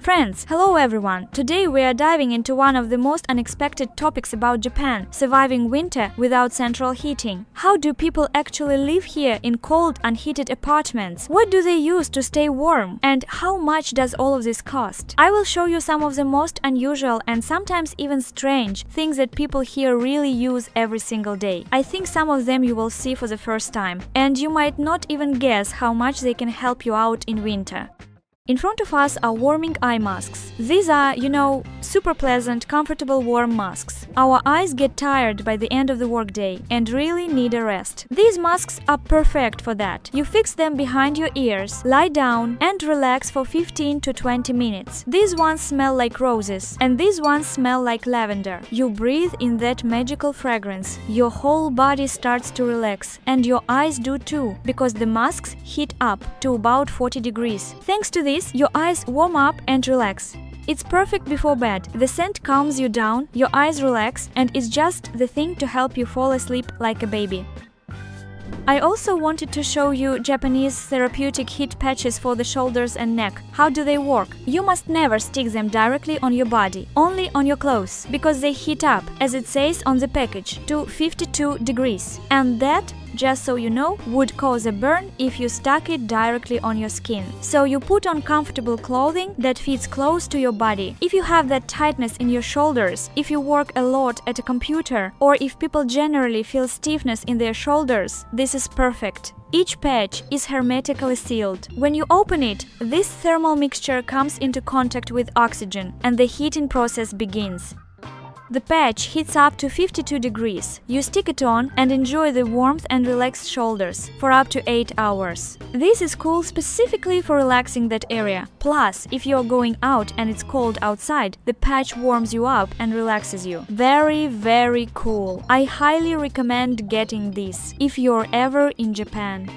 Friends, hello everyone! Today we are diving into one of the most unexpected topics about Japan, surviving winter without central heating. How do people actually live here in cold, unheated apartments? What do they use to stay warm? And how much does all of this cost? I will show you some of the most unusual and sometimes even strange things that people here really use every single day. I think some of them you will see for the first time, and you might not even guess how much they can help you out in winter. In front of us are warming eye masks. These are, super pleasant, comfortable warm masks. Our eyes get tired by the end of the workday and really need a rest. These masks are perfect for that. You fix them behind your ears, lie down and relax for 15 to 20 minutes. These ones smell like roses and these ones smell like lavender. You breathe in that magical fragrance. Your whole body starts to relax and your eyes do too, because the masks heat up to about 40 degrees. Thanks to this, your eyes warm up and relax. It's perfect before bed. The scent calms you down, your eyes relax, and it's just the thing to help you fall asleep like a baby. I also wanted to show you Japanese therapeutic heat patches for the shoulders and neck. How do they work? You must never stick them directly on your body, only on your clothes, because they heat up, as it says on the package, to 52 degrees. And that, just so you know, would cause a burn if you stuck it directly on your skin. So you put on comfortable clothing that fits close to your body. If you have that tightness in your shoulders, if you work a lot at a computer, or if people generally feel stiffness in their shoulders, this is perfect. Each patch is hermetically sealed. When you open it, this thermal mixture comes into contact with oxygen, and the heating process begins. The patch heats up to 52 degrees. You stick it on and enjoy the warmth and relaxed shoulders for up to 8 hours. This is cool specifically for relaxing that area. Plus, if you're going out and it's cold outside, the patch warms you up and relaxes you. Very, very cool. I highly recommend getting this if you're ever in Japan.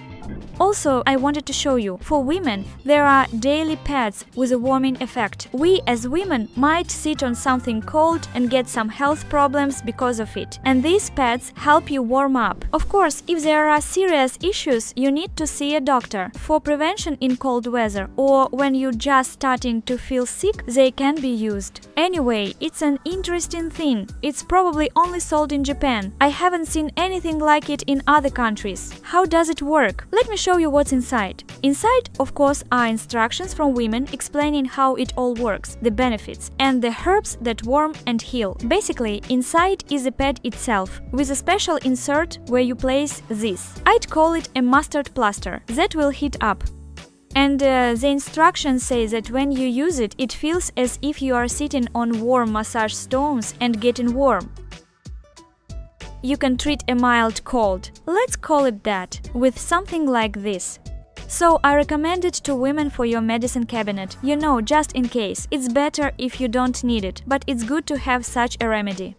Also, I wanted to show you, for women, there are daily pads with a warming effect. We as women might sit on something cold and get some health problems because of it. And these pads help you warm up. Of course, if there are serious issues, you need to see a doctor. For prevention in cold weather or when you're just starting to feel sick, they can be used. Anyway, it's an interesting thing. It's probably only sold in Japan. I haven't seen anything like it in other countries. How does it work? Let me show you what's inside. Inside, of course, are instructions from women explaining how it all works, the benefits, and the herbs that warm and heal. Basically, inside is the pad itself, with a special insert where you place this. I'd call it a mustard plaster that will heat up. And the instructions say that when you use it, it feels as if you are sitting on warm massage stones and getting warm. You can treat a mild cold, let's call it that, with something like this. So I recommend it to women for your medicine cabinet, just in case. It's better if you don't need it, but it's good to have such a remedy.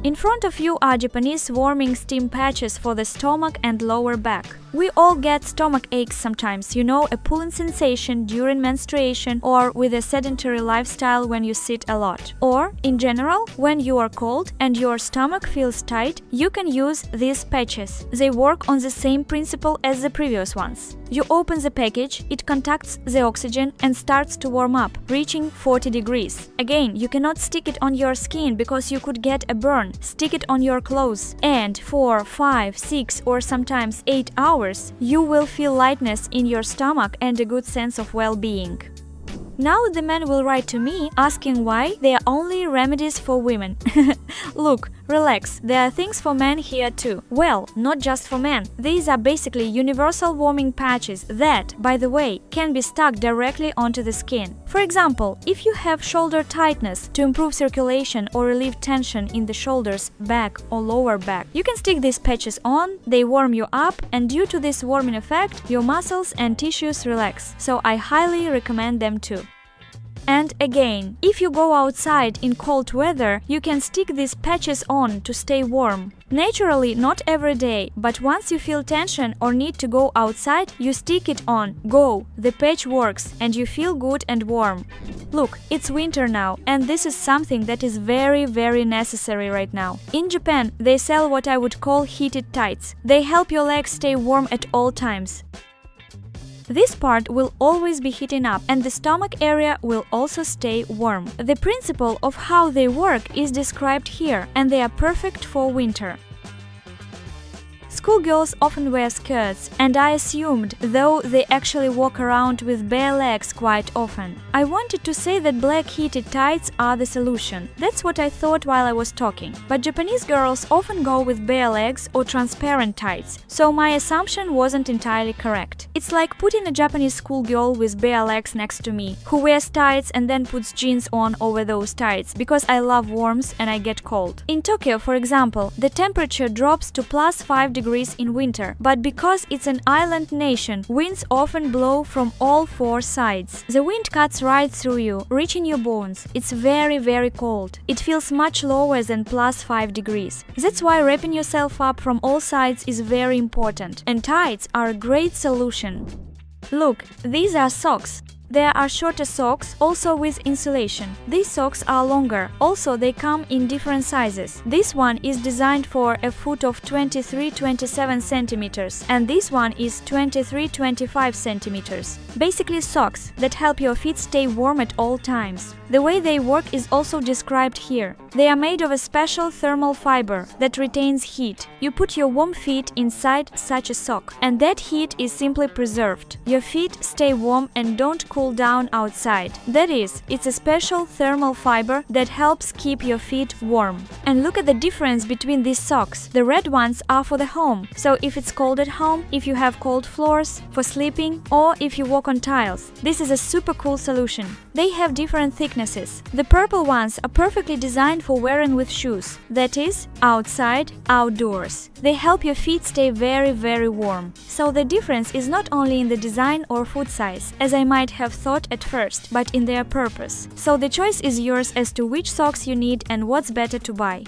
In front of you are Japanese warming steam patches for the stomach and lower back. We all get stomach aches sometimes, a pulling sensation during menstruation or with a sedentary lifestyle when you sit a lot. Or, in general, when you are cold and your stomach feels tight, you can use these patches. They work on the same principle as the previous ones. You open the package, it contacts the oxygen and starts to warm up, reaching 40 degrees. Again, you cannot stick it on your skin because you could get a burn. Stick it on your clothes, and for 5, 6 or sometimes 8 hours, you will feel lightness in your stomach and a good sense of well-being. Now the men will write to me asking why they are only remedies for women. Look, relax, there are things for men here too. Well, not just for men. These are basically universal warming patches that, by the way, can be stuck directly onto the skin. For example, if you have shoulder tightness, to improve circulation or relieve tension in the shoulders, back or lower back, you can stick these patches on, they warm you up, and due to this warming effect, your muscles and tissues relax. So I highly recommend them too. And again, if you go outside in cold weather, you can stick these patches on to stay warm. Naturally, not every day, but once you feel tension or need to go outside, you stick it on. Go! The patch works and you feel good and warm. Look, it's winter now, and this is something that is very, very necessary right now. In Japan, they sell what I would call heated tights. They help your legs stay warm at all times. This part will always be heating up and the stomach area will also stay warm. The principle of how they work is described here, and they are perfect for winter. Schoolgirls often wear skirts, and I assumed, though they actually walk around with bare legs quite often. I wanted to say that black heated tights are the solution. That's what I thought while I was talking. But Japanese girls often go with bare legs or transparent tights, so my assumption wasn't entirely correct. It's like putting a Japanese schoolgirl with bare legs next to me, who wears tights and then puts jeans on over those tights, because I love warmth and I get cold. In Tokyo, for example, the temperature drops to +5 degrees in winter, but because it's an island nation, winds often blow from all four sides. The wind cuts right through you, reaching your bones. It's very, very cold. It feels much lower than +5 degrees. That's why wrapping yourself up from all sides is very important, and tights are a great solution. Look, these are socks. There are shorter socks, also with insulation. These socks are longer, also they come in different sizes. This one is designed for a foot of 23-27 centimeters, and this one is 23-25 centimeters. Basically socks that help your feet stay warm at all times. The way they work is also described here. They are made of a special thermal fiber that retains heat. You put your warm feet inside such a sock, and that heat is simply preserved. Your feet stay warm and don't cool down outside. That is, it's a special thermal fiber that helps keep your feet warm. And look at the difference between these socks. The red ones are for the home, so if it's cold at home, if you have cold floors, for sleeping, or if you walk on tiles. This is a super cool solution. They have different thicknesses. The purple ones are perfectly designed for wearing with shoes. That is, outside, outdoors. They help your feet stay very, very warm. So the difference is not only in the design or foot size, as I might have thought at first, but in their purpose. So the choice is yours as to which socks you need and what's better to buy.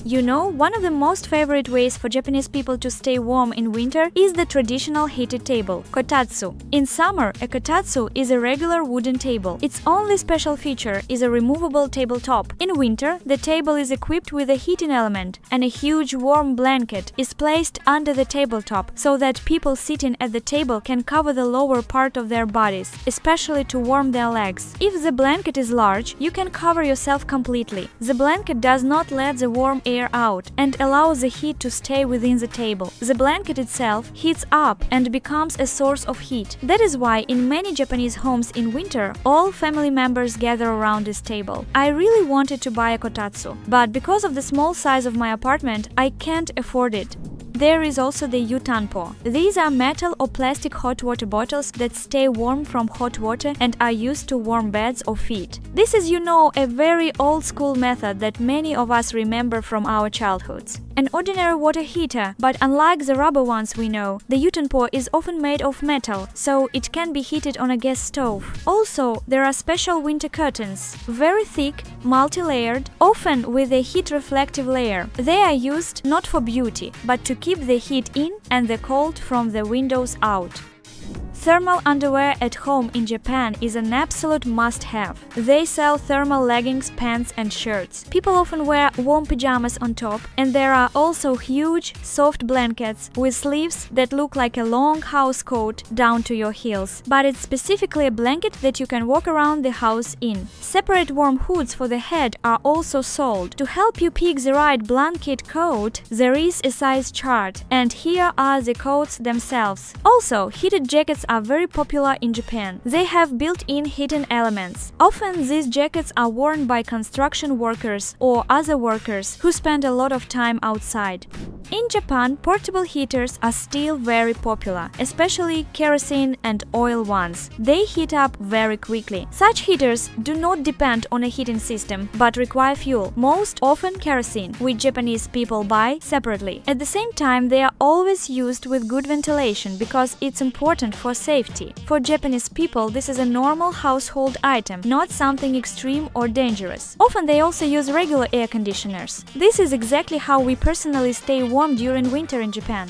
You know, one of the most favorite ways for Japanese people to stay warm in winter is the traditional heated table, kotatsu. In summer, a kotatsu is a regular wooden table. Its only special feature is a removable tabletop. In winter, the table is equipped with a heating element, and a huge warm blanket is placed under the tabletop so that people sitting at the table can cover the lower part of their bodies, especially to warm their legs. If the blanket is large, you can cover yourself completely. The blanket does not let the warm air out and allows the heat to stay within the table. The blanket itself heats up and becomes a source of heat. That is why in many Japanese homes in winter, all family members gather around this table. I really wanted to buy a kotatsu, but because of the small size of my apartment, I can't afford it. There is also the yutanpo. These are metal or plastic hot water bottles that stay warm from hot water and are used to warm beds or feet. This is, you know, a very old-school method that many of us remember from our childhoods. An ordinary water heater, but unlike the rubber ones we know, the yutanpo is often made of metal, so it can be heated on a gas stove. Also, there are special winter curtains, very thick, multi-layered, often with a heat-reflective layer. They are used not for beauty, but to keep the heat in and the cold from the windows out. Thermal underwear at home in Japan is an absolute must-have. They sell thermal leggings, pants and shirts. People often wear warm pajamas on top, and there are also huge, soft blankets with sleeves that look like a long house coat down to your heels. But it's specifically a blanket that you can walk around the house in. Separate warm hoods for the head are also sold. To help you pick the right blanket coat, there is a size chart, and here are the coats themselves. Also, heated jackets are very popular in Japan. They have built-in heating elements. Often these jackets are worn by construction workers or other workers who spend a lot of time outside. In Japan, portable heaters are still very popular, especially kerosene and oil ones. They heat up very quickly. Such heaters do not depend on a heating system, but require fuel, most often kerosene, which Japanese people buy separately. At the same time, they are always used with good ventilation because it's important for safety. For Japanese people, this is a normal household item, not something extreme or dangerous. Often they also use regular air conditioners. This is exactly how we personally stay warm during winter in Japan.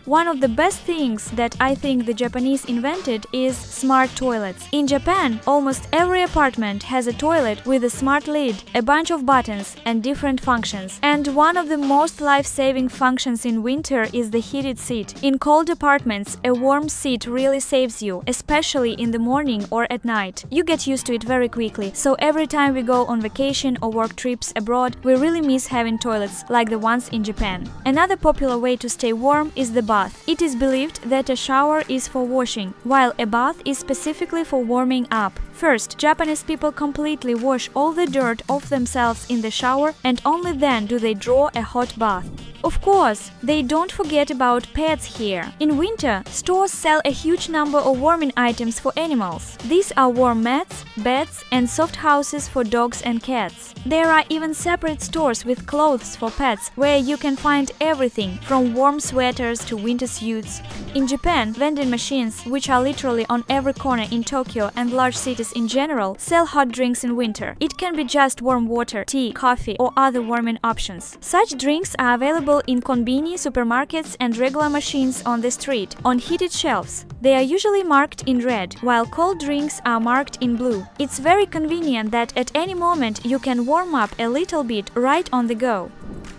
One of the best things that I think the Japanese invented is smart toilets. In Japan, almost every apartment has a toilet with a smart lid, a bunch of buttons, and different functions. And one of the most life-saving functions in winter is the heated seat. In cold apartments, a warm seat really saves you, especially in the morning or at night. You get used to it very quickly, so every time we go on vacation or work trips abroad, we really miss having toilets like the ones in Japan. Another popular way to stay warm is the bath. It is believed that a shower is for washing, while a bath is specifically for warming up. First, Japanese people completely wash all the dirt off themselves in the shower, and only then do they draw a hot bath. Of course, they don't forget about pets here. In winter, stores sell a huge number of warming items for animals. These are warm mats, beds, and soft houses for dogs and cats. There are even separate stores with clothes for pets where you can find everything from warm sweaters to winter suits. In Japan, vending machines, which are literally on every corner in Tokyo and large cities in general, sell hot drinks in winter. It can be just warm water, tea, coffee, or other warming options. Such drinks are available in konbini, supermarkets, and regular machines on the street, on heated shelves. They are usually marked in red, while cold drinks are marked in blue. It's very convenient that at any moment you can warm up a little bit right on the go.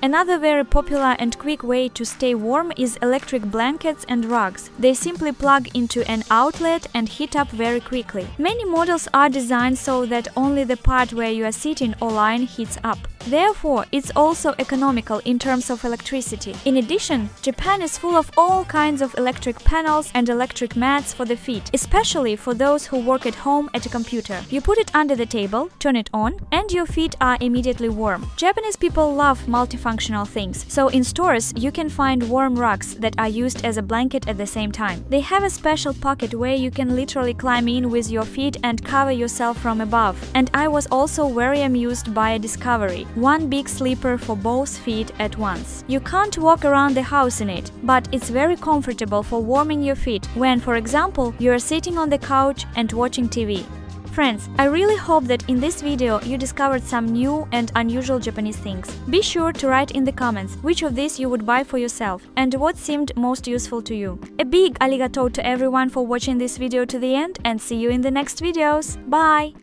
Another very popular and quick way to stay warm is electric blankets and rugs. They simply plug into an outlet and heat up very quickly. Many models are designed so that only the part where you are sitting or lying heats up. Therefore, it's also economical in terms of electricity. In addition, Japan is full of all kinds of electric panels and electric mats for the feet, especially for those who work at home at a computer. You put it under the table, turn it on, and your feet are immediately warm. Japanese people love multifunctional things, so in stores you can find warm rugs that are used as a blanket at the same time. They have a special pocket where you can literally climb in with your feet and cover yourself from above. And I was also very amused by a discovery. One big sleeper for both feet at once. You can't walk around the house in it, but it's very comfortable for warming your feet when, for example, you're sitting on the couch and watching TV. Friends, I really hope that in this video you discovered some new and unusual Japanese things. Be sure to write in the comments which of these you would buy for yourself and what seemed most useful to you. A big arigato to everyone for watching this video to the end, and see you in the next videos. Bye!